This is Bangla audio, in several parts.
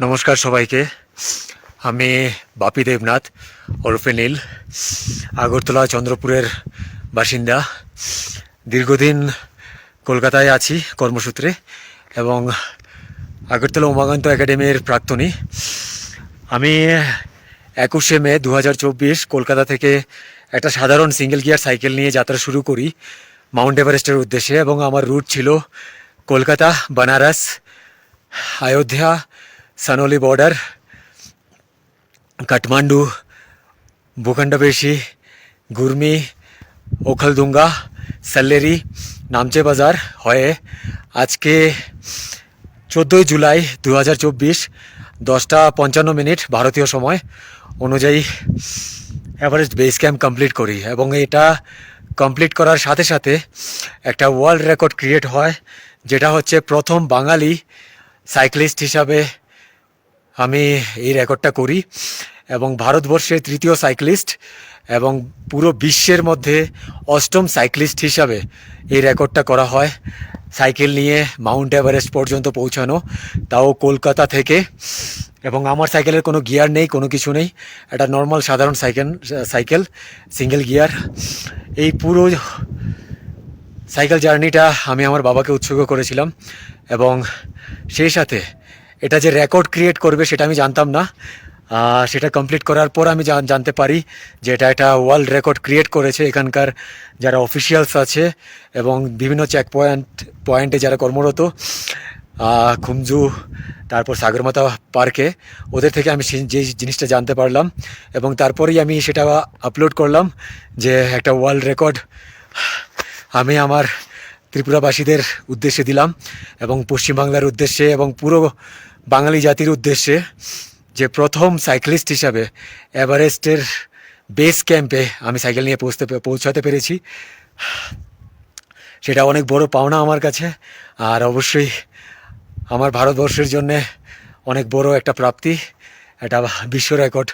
নমস্কার সবাইকে। আমি বাপি দেবনাথ ওরফে নীল, আগরতলা চন্দ্রপুরের বাসিন্দা। দীর্ঘদিন কলকাতায় আছি কর্মসূত্রে এবং আগরতলা উমাকান্ত একাডেমির প্রাক্তনী। আমি 21শে মে 2024 কলকাতা থেকে একটা সাধারণ সিঙ্গেল গিয়ার সাইকেল নিয়ে যাত্রা শুরু করি মাউন্ট এভারেস্টের উদ্দেশ্যে, এবং আমার রুট ছিল কলকাতা, বানারস, अयोध्या, सनोली बॉर्डर, काठमांडू, भूखंडपेशी, गुरमी, ओखलदुंगा, सल्लेरी, नामचे बाजार হয়ে আজকে 14ই জুলাই 2024 10:55 ভারতীয় সময় অনুযায়ী এভারেস্ট বেস ক্যাম্প কমপ্লিট করি, এবং এটা কমপ্লিট করার সাথে সাথে একটা ওয়ার্ল্ড রেকর্ড ক্রিয়েট হয়, যেটা হচ্ছে প্রথম বাঙালি সাইক্লিস্ট হিসাবে আমি এই রেকর্ডটা করি এবং ভারতবর্ষের তৃতীয় সাইক্লিস্ট এবং পুরো বিশ্বের মধ্যে অষ্টম সাইক্লিস্ট হিসাবে এই রেকর্ডটা করা হয়। সাইকেল নিয়ে মাউন্ট এভারেস্ট পর্যন্ত পৌঁছানো, তাও কলকাতা থেকে। এবং আমার সাইকেলের কোনো গিয়ার নেই, কোনো কিছু নেই, একটা নর্মাল সাধারণ সাইকেল সিঙ্গেল গিয়ার। এই পুরো সাইকেল জার্নিটা আমি আমার বাবাকে উৎসর্গ করেছিলাম, এবং সেই সাথে এটা যে রেকর্ড ক্রিয়েট করবে সেটা আমি জানতাম না। সেটা কমপ্লিট করার পর আমি জানতে পারি যে এটা একটা ওয়ার্ল্ড রেকর্ড ক্রিয়েট করেছে এখানকার যারা অফিসিয়ালস আছে এবং বিভিন্ন চেক পয়েন্টে যারা কর্মরত, খুমজু, তারপর সাগরমাথা পার্কে, ওদের থেকে আমি যে জিনিসটা জানতে পারলাম, এবং তারপরেই আমি সেটা আপলোড করলাম যে একটা ওয়ার্ল্ড রেকর্ড আমি আমার ত্রিপুরাবাসীদের উদ্দেশ্যে দিলাম, এবং পশ্চিমবাংলার উদ্দেশ্যে এবং পুরো বাঙালি জাতির উদ্দেশ্যে, যে প্রথম সাইক্লিস্ট হিসাবে এভারেস্টের বেস ক্যাম্পে আমি সাইকেল নিয়ে পৌঁছাতে পেরেছি। সেটা অনেক বড় পাওনা আমার কাছে, আর অবশ্যই আমার ভারতবর্ষের জন্যে অনেক বড় একটা প্রাপ্তি, একটা বিশ্ব রেকর্ড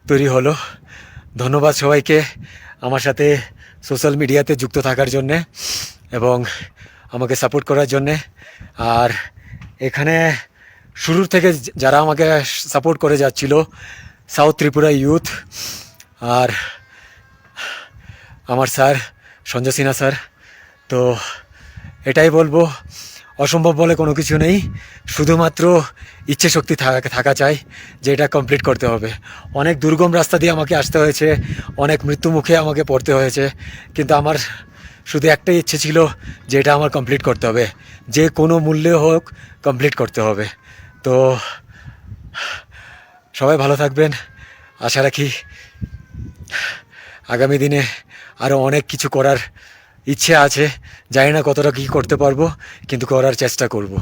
তৈরি হলো। ধন্যবাদ সবাইকে আমার সাথে সোশ্যাল মিডিয়াতে যুক্ত থাকার জন্যে এবং আমাকে সাপোর্ট করার জন্যে। আর এখানে শুরুর থেকে যারা আমাকে সাপোর্ট করে যাচ্ছিল, সাউথ ত্রিপুরা ইউথ, আর আমার স্যার সঞ্জয় সিনহা স্যার, তো এটাই বলবো, অসম্ভব বলে কোনো কিছু নেই, শুধুমাত্র ইচ্ছে শক্তি থাকা চাই যে এটা কমপ্লিট করতে হবে। অনেক দুর্গম রাস্তা দিয়ে আমাকে আসতে হয়েছে, অনেক মৃত্যু মুখে আমাকে পড়তে হয়েছে, কিন্তু আমার শুধু একটাই ইচ্ছে ছিল যে এটা আমার কমপ্লিট করতে হবে, যে কোনো মূল্যে হোক কমপ্লিট করতে হবে। তো সবাই ভালো থাকবেন, আশা রাখি আগামী দিনে আরও অনেক কিছু করার ইচ্ছে আছে। জানি না কতটা কী করতে পারবো, কিন্তু করার চেষ্টা করব।